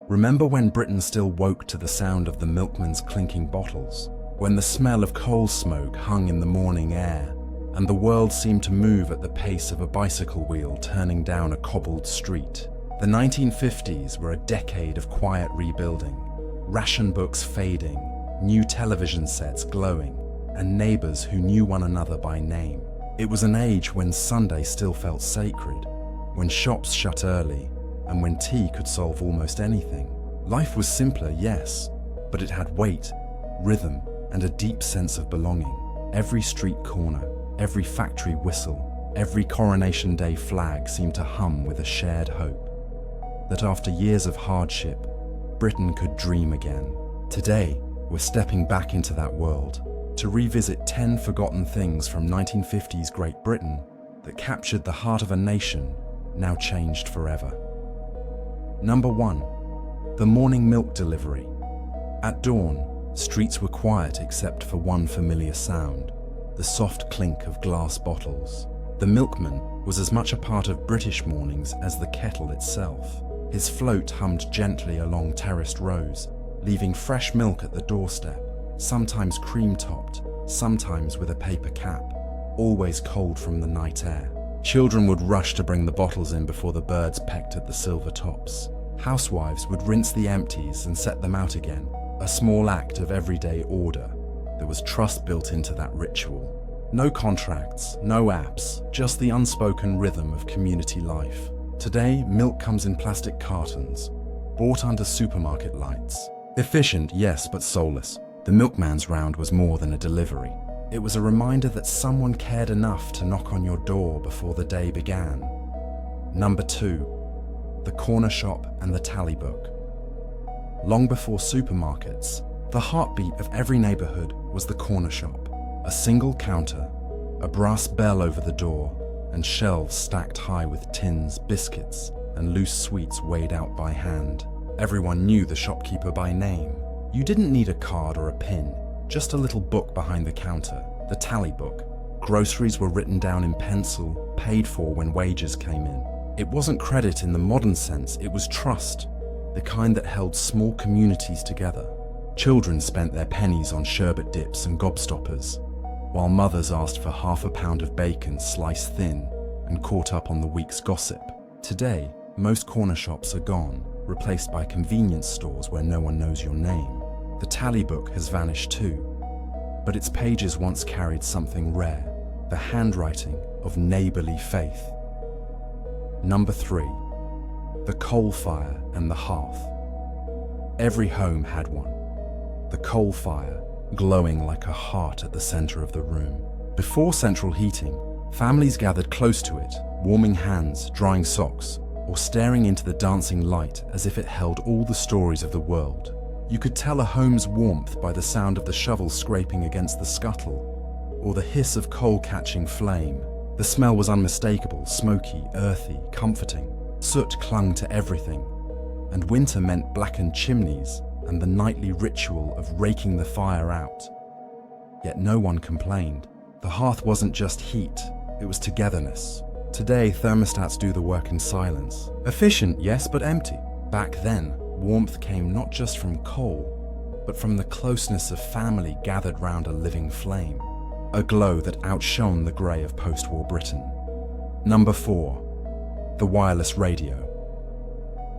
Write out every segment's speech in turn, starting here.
Remember when Britain still woke to the sound of the milkman's clinking bottles? When the smell of coal smoke hung in the morning air, and the world seemed to move at the pace of a bicycle wheel turning down a cobbled street? The 1950s were a decade of quiet rebuilding, ration books fading, new television sets glowing, and neighbors who knew one another by name. It was an age when Sunday still felt sacred, when shops shut early, and when tea could solve almost anything. Life was simpler, yes, but it had weight, rhythm, and a deep sense of belonging. Every street corner, every factory whistle, every Coronation Day flag seemed to hum with a shared hope that after years of hardship, Britain could dream again. Today, we're stepping back into that world to revisit 10 forgotten things from 1950s Great Britain that captured the heart of a nation now changed forever. Number 1. The morning milk delivery. At dawn, streets were quiet except for one familiar sound, the soft clink of glass bottles. The milkman was as much a part of British mornings as the kettle itself. His float hummed gently along terraced rows, leaving fresh milk at the doorstep, sometimes cream-topped, sometimes with a paper cap, always cold from the night air. Children would rush to bring the bottles in before the birds pecked at the silver tops. Housewives would rinse the empties and set them out again, a small act of everyday order. There was trust built into that ritual. No contracts, no apps, just the unspoken rhythm of community life. Today, milk comes in plastic cartons, bought under supermarket lights. Efficient, yes, but soulless. The milkman's round was more than a delivery. It was a reminder that someone cared enough to knock on your door before the day began. Number 2. The corner shop and the tally book. Long before supermarkets, the heartbeat of every neighborhood was the corner shop. A single counter, a brass bell over the door, and shelves stacked high with tins, biscuits, and loose sweets weighed out by hand. Everyone knew the shopkeeper by name. You didn't need a card or a pin, just a little book behind the counter, the tally book. Groceries were written down in pencil, paid for when wages came in. It wasn't credit in the modern sense, it was trust, the kind that held small communities together. Children spent their pennies on sherbet dips and gobstoppers, while mothers asked for half a pound of bacon sliced thin and caught up on the week's gossip. Today, most corner shops are gone, replaced by convenience stores where no one knows your name. The tally book has vanished too, but its pages once carried something rare, the handwriting of neighborly faith. Number 3. The coal fire and the hearth. Every home had one. The coal fire, glowing like a heart at the center of the room. Before central heating, families gathered close to it, warming hands, drying socks, or staring into the dancing light as if it held all the stories of the world. You could tell a home's warmth by the sound of the shovel scraping against the scuttle, or the hiss of coal catching flame. The smell was unmistakable, smoky, earthy, comforting. Soot clung to everything, and winter meant blackened chimneys and the nightly ritual of raking the fire out. Yet no one complained. The hearth wasn't just heat, it was togetherness. Today, thermostats do the work in silence. Efficient, yes, but empty. Back then, warmth came not just from coal, but from the closeness of family gathered round a living flame, a glow that outshone the grey of post-war Britain. Number 4. The wireless radio.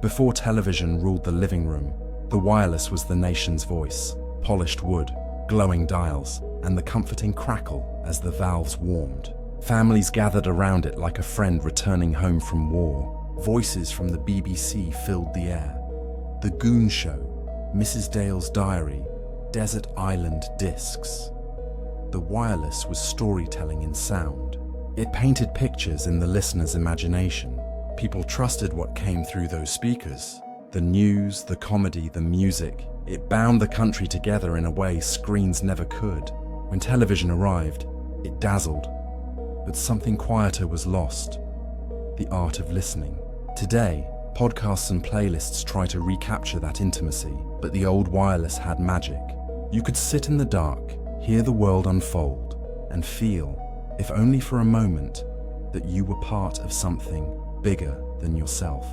Before television ruled the living room, the wireless was the nation's voice, polished wood, glowing dials, and the comforting crackle as the valves warmed. Families gathered around it like a friend returning home from war. Voices from the BBC filled the air. The Goon Show, Mrs. Dale's Diary, Desert Island Discs. The wireless was storytelling in sound. It painted pictures in the listener's imagination. People trusted what came through those speakers. The news, the comedy, the music. It bound the country together in a way screens never could. When television arrived, it dazzled. But something quieter was lost. The art of listening. Today, podcasts and playlists try to recapture that intimacy, but the old wireless had magic. You could sit in the dark, hear the world unfold, and feel, if only for a moment, that you were part of something bigger than yourself.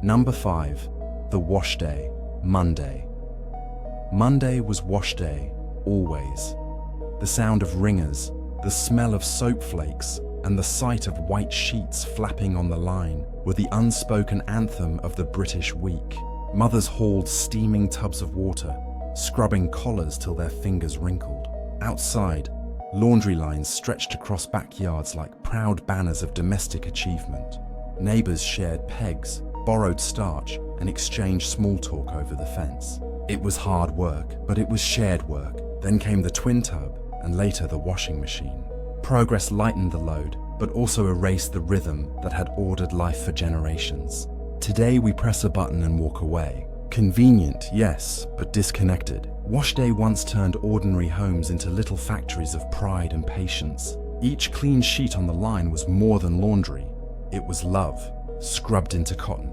Number 5. The wash day, Monday. Monday was wash day, always. The sound of wringers, the smell of soap flakes, and the sight of white sheets flapping on the line were the unspoken anthem of the British week. Mothers hauled steaming tubs of water, scrubbing collars till their fingers wrinkled. Outside, laundry lines stretched across backyards like proud banners of domestic achievement. Neighbours shared pegs, borrowed starch, and exchanged small talk over the fence. It was hard work, but it was shared work. Then came the twin tub, and later the washing machine. Progress lightened the load, but also erased the rhythm that had ordered life for generations. Today we press a button and walk away. Convenient, yes, but disconnected. Wash day once turned ordinary homes into little factories of pride and patience. Each clean sheet on the line was more than laundry. It was love, scrubbed into cotton.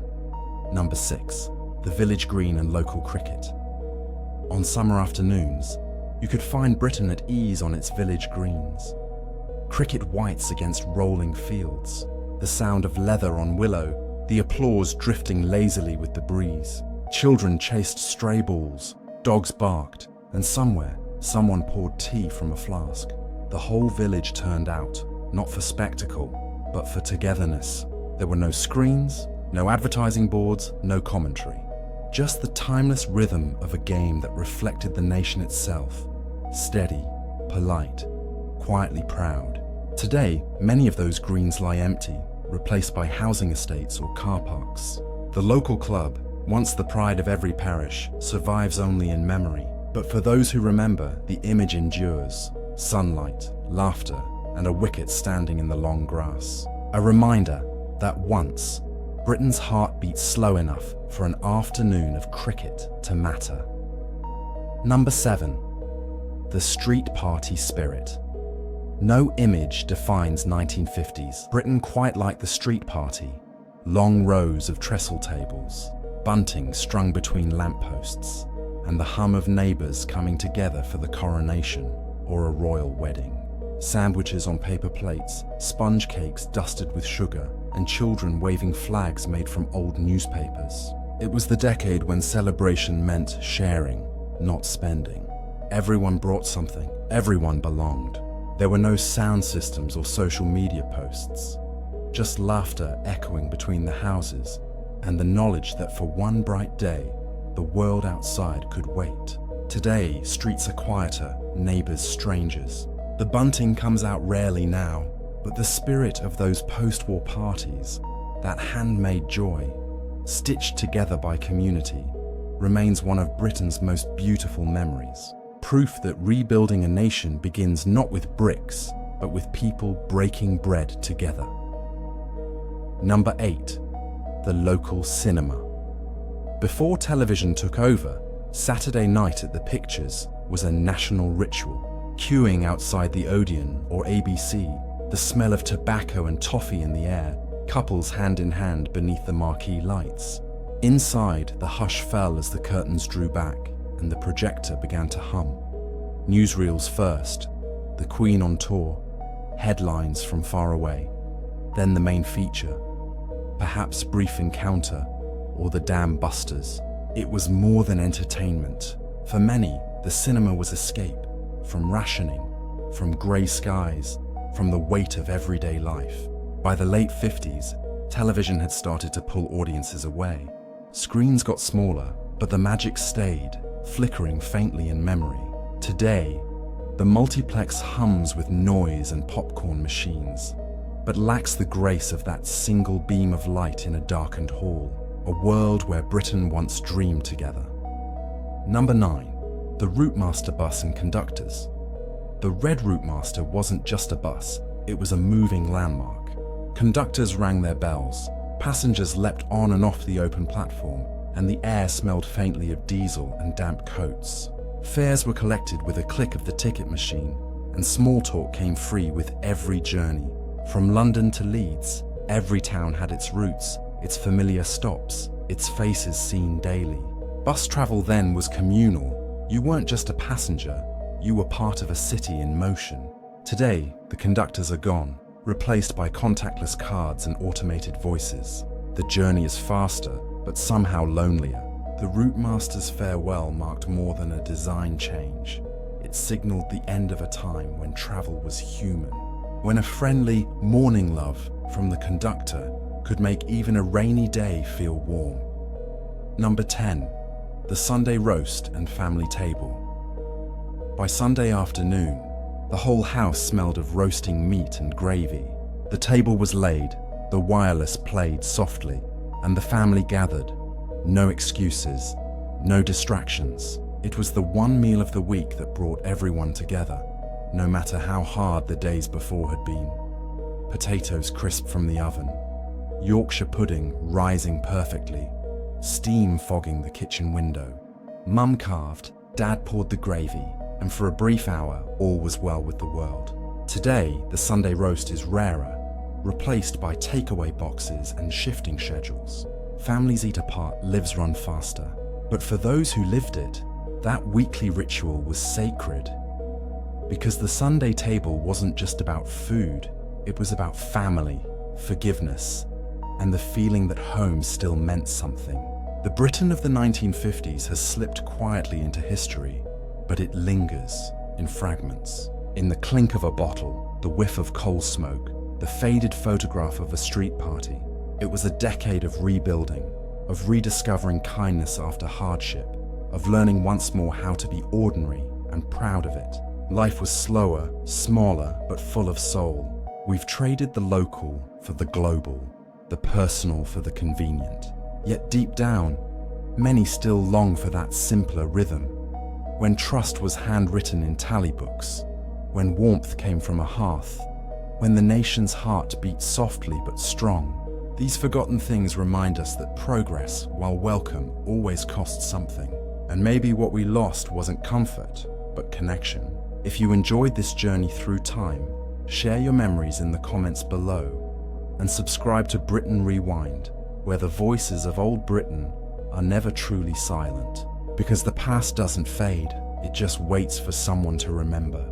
Number 6. The village green and local cricket. On summer afternoons, you could find Britain at ease on its village greens. Cricket whites against rolling fields, the sound of leather on willow, the applause drifting lazily with the breeze. Children chased stray balls, dogs barked, and somewhere, someone poured tea from a flask. The whole village turned out, not for spectacle, but for togetherness. There were no screens, no advertising boards, no commentary. Just the timeless rhythm of a game that reflected the nation itself. Steady, polite, quietly proud. Today, many of those greens lie empty, replaced by housing estates or car parks. The local club, once the pride of every parish, survives only in memory. But for those who remember, the image endures. Sunlight, laughter, and a wicket standing in the long grass. A reminder that once, Britain's heart beat slow enough for an afternoon of cricket to matter. Number 7. The street party spirit. No image defines 1950s Britain quite like the street party. Long rows of trestle tables, bunting strung between lampposts, and the hum of neighbours coming together for the coronation or a royal wedding. Sandwiches on paper plates, sponge cakes dusted with sugar, and children waving flags made from old newspapers. It was the decade when celebration meant sharing, not spending. Everyone brought something, everyone belonged. There were no sound systems or social media posts, just laughter echoing between the houses, and the knowledge that for one bright day, the world outside could wait. Today, streets are quieter, neighbours strangers. The bunting comes out rarely now, but the spirit of those post-war parties, that handmade joy, stitched together by community, remains one of Britain's most beautiful memories. Proof that rebuilding a nation begins not with bricks, but with people breaking bread together. Number 8. The local cinema. Before television took over, Saturday night at the Pictures was a national ritual. Queuing outside the Odeon or ABC, the smell of tobacco and toffee in the air, couples hand in hand beneath the marquee lights. Inside, the hush fell as the curtains drew back and the projector began to hum. Newsreels first, the Queen on tour, headlines from far away, then the main feature, perhaps Brief Encounter or The Dam Busters. It was more than entertainment. For many, the cinema was escape from rationing, from grey skies, from the weight of everyday life. By the late 50s, television had started to pull audiences away. Screens got smaller, but the magic stayed, flickering faintly in memory. Today, the multiplex hums with noise and popcorn machines, but lacks the grace of that single beam of light in a darkened hall, a world where Britain once dreamed together. Number 9. The Routemaster bus and conductors. The Red Routemaster wasn't just a bus, it was a moving landmark. Conductors rang their bells, passengers leapt on and off the open platform, and the air smelled faintly of diesel and damp coats. Fares were collected with a click of the ticket machine, and small talk came free with every journey. From London to Leeds, every town had its routes, its familiar stops, its faces seen daily. Bus travel then was communal. You weren't just a passenger, you were part of a city in motion. Today, the conductors are gone, replaced by contactless cards and automated voices. The journey is faster, but somehow lonelier. The routemaster's farewell marked more than a design change. It signaled the end of a time when travel was human, when a friendly morning love from the conductor could make even a rainy day feel warm. Number 10. The Sunday roast and family table. By Sunday afternoon, the whole house smelled of roasting meat and gravy. The table was laid, the wireless played softly, and the family gathered. No excuses, no distractions. It was the one meal of the week that brought everyone together, no matter how hard the days before had been. Potatoes crisp from the oven, Yorkshire pudding rising perfectly, steam fogging the kitchen window. Mum carved, Dad poured the gravy, and for a brief hour, all was well with the world. Today, the Sunday roast is rarer, replaced by takeaway boxes and shifting schedules. Families eat apart, lives run faster. But for those who lived it, that weekly ritual was sacred. Because the Sunday table wasn't just about food, it was about family, forgiveness, and the feeling that home still meant something. The Britain of the 1950s has slipped quietly into history, but it lingers in fragments. In the clink of a bottle, the whiff of coal smoke, the faded photograph of a street party. It was a decade of rebuilding, of rediscovering kindness after hardship, of learning once more how to be ordinary and proud of it. Life was slower, smaller, but full of soul. We've traded the local for the global, the personal for the convenient. Yet deep down, many still long for that simpler rhythm, when trust was handwritten in tally books, when warmth came from a hearth, when the nation's heart beat softly but strong. These forgotten things remind us that progress, while welcome, always costs something. And maybe what we lost wasn't comfort, but connection. If you enjoyed this journey through time, share your memories in the comments below, and subscribe to Britain Rewind, where the voices of old Britain are never truly silent. Because the past doesn't fade, it just waits for someone to remember.